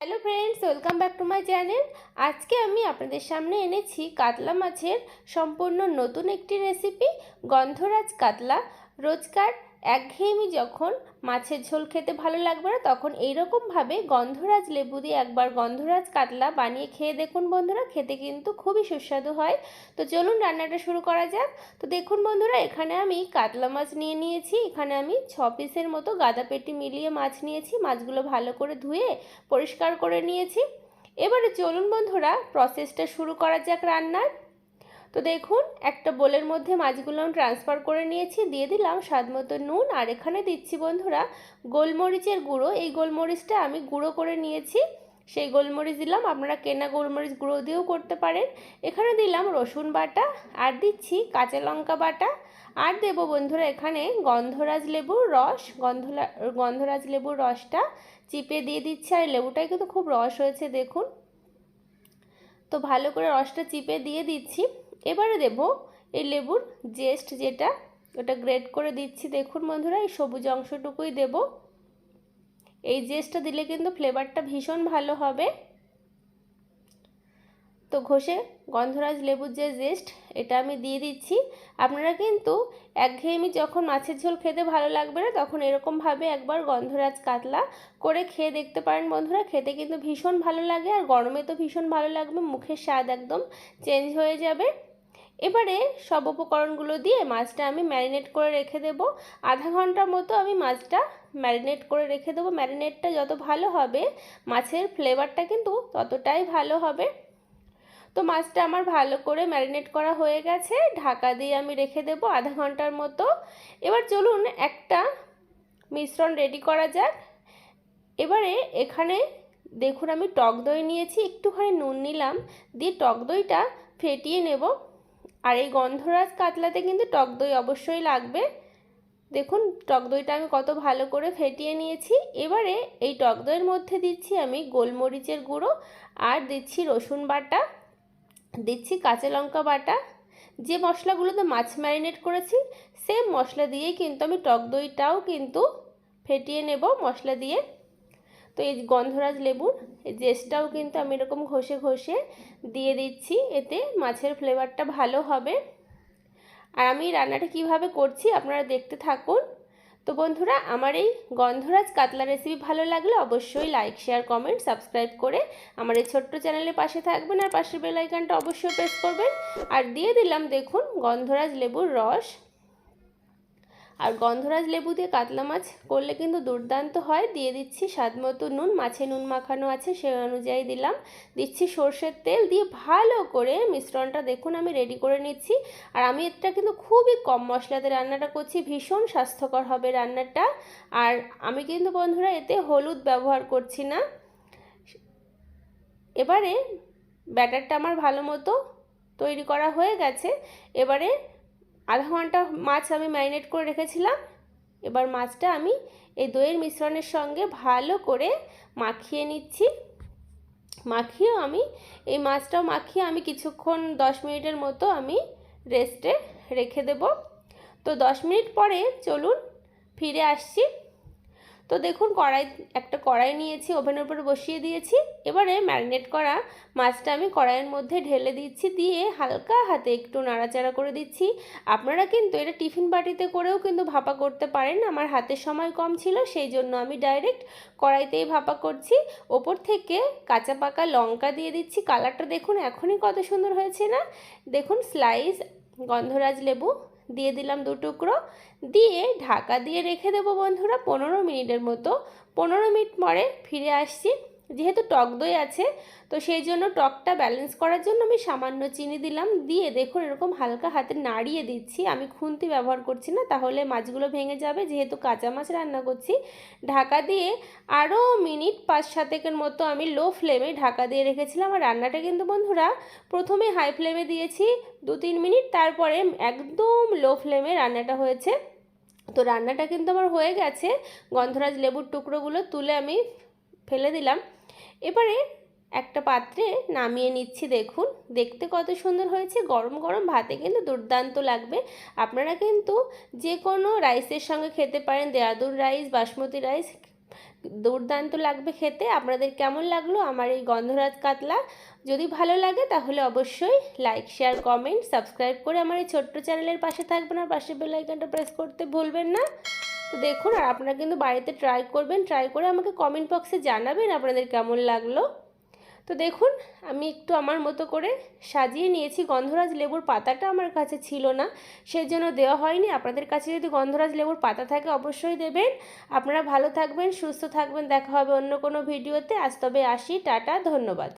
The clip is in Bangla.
Hello friends, welcome back to my channel. আজকে আমি আপনাদের সামনে এনেছি কাতলা মাছের সম্পূর্ণ নতুন একটি রেসিপি, গন্ধরাজ কাতলা। রোজকার একঘেয়েমি যখন মাছের ঝোল খেতে ভালো লাগবে না, তখন এইরকমভাবে গন্ধরাজ লেবু দিয়ে একবার গন্ধরাজ কাতলা বানিয়ে খেয়ে দেখুন বন্ধুরা, খেতে কিন্তু খুবই সুস্বাদু হয়। তো চলুন রান্নাটা শুরু করা যাক। তো দেখুন বন্ধুরা, এখানে আমি কাতলা মাছ নিয়েছি। এখানে আমি 6 পিসের মতো গাদা পেটি মিলিয়ে মাছ নিয়েছি। মাছগুলো ভালো করে ধুয়ে পরিষ্কার করে নিয়েছি। এবারে চলুন বন্ধুরা প্রসেসটা শুরু করা যাক রান্নার। তো দেখুন, একটা বোলের মধ্যে মাছগুলো আমি ট্রান্সফার করে নিয়েছি। দিয়ে দিলাম স্বাদ মতো নুন, আর এখানে দিচ্ছি বন্ধুরা গোলমরিচের গুঁড়ো। এই গোলমরিচটা আমি গুঁড়ো করে নিয়েছি, সেই গোলমরিচ দিলাম। আপনারা কেনা গোলমরিচ গুঁড়ো দিয়েও করতে পারেন। এখানে দিলাম রসুন বাটা, আর দিচ্ছি কাঁচা লঙ্কা বাটা, আর দেবো বন্ধুরা এখানে গন্ধরাজ লেবুর রস। গন্ধরাজ লেবুর রসটা চিপে দিয়ে দিচ্ছি, আর লেবুটাই কিন্তু খুব রস হয়েছে দেখুন। তো ভালো করে রসটা চিপে দিয়ে দিচ্ছি। এবারে দেব এই লেবুর জেস্ট, যেটা ওটা গ্রেট করে দিচ্ছি। দেখুন বন্ধুরা, এই সবুজ অংশটুকুই দেব। এই জেস্টটা দিলে কিন্তু ফ্লেভারটা ভীষণ ভালো হবে। তো ঘষে গন্ধরাজ লেবুর যে জেস্ট, এটা আমি দিয়ে দিচ্ছি। আপনারা কিন্তু একঘেয়েমি যখন মাছের ঝোল খেতে ভালো লাগবে না, তখন এরকমভাবে একবার গন্ধরাজ কাতলা করে খেয়ে দেখতে পারেন বন্ধুরা। খেতে কিন্তু ভীষণ ভালো লাগে, আর গরমে তো ভীষণ ভালো লাগবে, মুখের স্বাদ একদম চেঞ্জ হয়ে যাবে। এবারে সব উপকরণগুলো দিয়ে মাছটা আমি ম্যারিনেট করে রেখে দেব। আধা ঘন্টার মতো আমি মাছটা ম্যারিনেট করে রেখে দেবো। ম্যারিনেটটা যত ভালো হবে, মাছের ফ্লেভারটা কিন্তু ততটাই ভালো হবে। তো মাছটা আমার ভালো করে ম্যারিনেট করা হয়ে গেছে। ঢাকা দিয়ে আমি রেখে দেব আধা ঘন্টার মতো। এবার চলুন একটা মিশ্রণ রেডি করা যাক। এবারে এখানে দেখুন, আমি টক দই নিয়েছি, একটুখানি নুন নিলাম, দিয়ে টক দইটা ফেটিয়ে নেব। আর এই গন্ধরাজ কাতলাতে কিন্তু টক দই অবশ্যই লাগবে। দেখুন টক দইটা আমি কত ভালো করে ফেটিয়ে নিয়েছি। এবারে এই টক দইয়ের মধ্যে দিচ্ছি আমি গোলমরিচের গুঁড়ো, আর দিচ্ছি রসুন বাটা, দিচ্ছি কাঁচা লঙ্কা বাটা। যে মশলাগুলোতে মাছ ম্যারিনেট করেছি সেম মশলা দিয়েই কিন্তু আমি টক দইটাও কিন্তু ফেটিয়ে নেব মশলা দিয়ে। তো এই গন্ধরাজ লেবুর এই জেসটাও কিন্তু আমি এরকম ঘষে ঘষে দিয়ে দিচ্ছি, এতে মাছের ফ্লেভারটা ভালো হবে। আর আমি রান্নাটা কিভাবে করছি আপনারা দেখতে থাকুন। তো বন্ধুরা, আমার এই গন্ধরাজ কাতলা রেসিপি ভালো লাগলে অবশ্যই লাইক, শেয়ার, কমেন্ট, সাবস্ক্রাইব করে আমার এই ছোট্ট চ্যানেলের পাশে থাকবেন, আর পাশের বেল আইকনটা অবশ্যই প্রেস করবেন। আর দিয়ে দিলাম দেখুন গন্ধরাজ লেবুর রস। আর গন্ধরাজ লেবু দিয়ে কাতলা মাছ করলে কিন্তু দুর্দান্ত হয়। দিয়ে দিচ্ছি স্বাদ মতো নুন, মাছে নুন মাখানো আছে সেই অনুযায়ী দিলাম। দিচ্ছি সর্ষের তেল, দিয়ে ভালো করে মিশ্রণটা দেখুন আমি রেডি করে নিচ্ছি। আর আমি এটা কিন্তু খুবই কম মশলাতে রান্নাটা করছি, ভীষণ স্বাস্থ্যকর হবে রান্নাটা। আর আমি কিন্তু বন্ধুরা এতে হলুদ ব্যবহার করছি না। এবারে ব্যাটারটা আমার ভালো মতো তৈরি করা হয়ে গেছে। এবারে আধা ঘন্টা মাছ আমি ম্যারিনেট করে রেখেছিলাম। এবার মাছটা আমি এই দইয়ের মিশ্রণের সঙ্গে ভালো করে মাখিয়ে নিচ্ছি। এই মাছটাও মাখিয়ে আমি কিছুক্ষণ 10 মিনিটের মতো আমি রেস্টে রেখে দেব। তো 10 মিনিট পরে চলুন ফিরে আসছি। তো দেখুন একটা কড়াই নিয়েছি, ওভেনের উপরে বসিয়ে দিয়েছি। এবারে ম্যারিনেট করা মাছটা আমি কড়াইয়ের মধ্যে ঢেলে দিচ্ছি, দিয়ে হালকা হাতে একটু নাড়াচাড়া করে দিচ্ছি। আপনারা কিন্তু এটা টিফিন বাটিতে করেও কিন্তু ভাপা করতে পারেন। আমার হাতে সময় কম ছিল, সেই জন্য আমি ডাইরেক্ট কড়াইতেই ভাপা করছি। ওপর থেকে কাঁচা পাকা লঙ্কা দিয়ে দিচ্ছি। কালারটা দেখুন এখনই কত সুন্দর হয়েছে না। দেখুন স্লাইস গন্ধরাজ লেবু দিয়ে দিলাম 2 টুকরো, দিয়ে ঢাকা দিয়ে রেখে দেবো বন্ধুরা 15 মিনিটের মতো। 15 মিনিট পরে ফিরে আসছি। যেহেতু টক দই আছে, তো সেই জন্য টকটা ব্যালেন্স করার জন্য আমি সামান্য চিনি দিলাম। দিয়ে দেখুন এরকম হালকা হাতে নাড়িয়ে দিচ্ছি, আমি খুন্তি ব্যবহার করছি না, তাহলে মাছগুলো ভেঙে যাবে, যেহেতু কাঁচা মাছ রান্না করছি। ঢাকা দিয়ে আরও মিনিট 5-7 মতো আমি লো ফ্লেমে ঢাকা দিয়ে রেখেছিলাম। আর রান্নাটা কিন্তু বন্ধুরা প্রথমে হাই ফ্লেমে দিয়েছি 2-3 মিনিট, তারপরে একদম লো ফ্লেমে রান্নাটা হয়েছে। তো রান্নাটা কিন্তু আমার হয়ে গেছে। গন্ধরাজ লেবুর টুকরোগুলো তুলে আমি ফেলে দিলাম। এবারে একটা পাত্রে নামিয়ে নিচ্ছি। দেখুন দেখতে কত সুন্দর হয়েছে, গরম গরম ভাতে কিন্তু দুর্দান্ত লাগবে। আপনারা কিন্তু যে কোনো রাইসের সঙ্গে খেতে পারেন, দেরাদুন রাইস, বাসমতি রাইস, দুর্দান্ত লাগবে খেতে। আপনাদের কেমন লাগলো আমার এই গন্ধরাজ কাতলা? যদি ভালো লাগে তাহলে অবশ্যই লাইক, শেয়ার, কমেন্ট, সাবস্ক্রাইব করে আমার এই ছোট্ট চ্যানেলের পাশে থাকবেন আর পাশে বেল আইকনটা প্রেস করতে ভুলবেন না। তো দেখুন, আর আপনারা কিন্তু বাড়িতে ট্রাই করবেন, ট্রাই করে আমাকে কমেন্ট বক্সে জানাবেন আপনাদের কেমন লাগলো। তো দেখুন, আমি একটু আমার মতো করে সাজিয়ে নিয়েছি। গন্ধরাজ লেবুর পাতাটা আমার কাছে ছিল না, সেই জন্য দেওয়া হয়নি। আপনাদের কাছে যদি গন্ধরাজ লেবুর পাতা থাকে অবশ্যই দেবেন। আপনারা ভালো থাকবেন, সুস্থ থাকবেন। দেখা হবে অন্য কোনো ভিডিওতে। আজ তবে আসি, টাটা, ধন্যবাদ।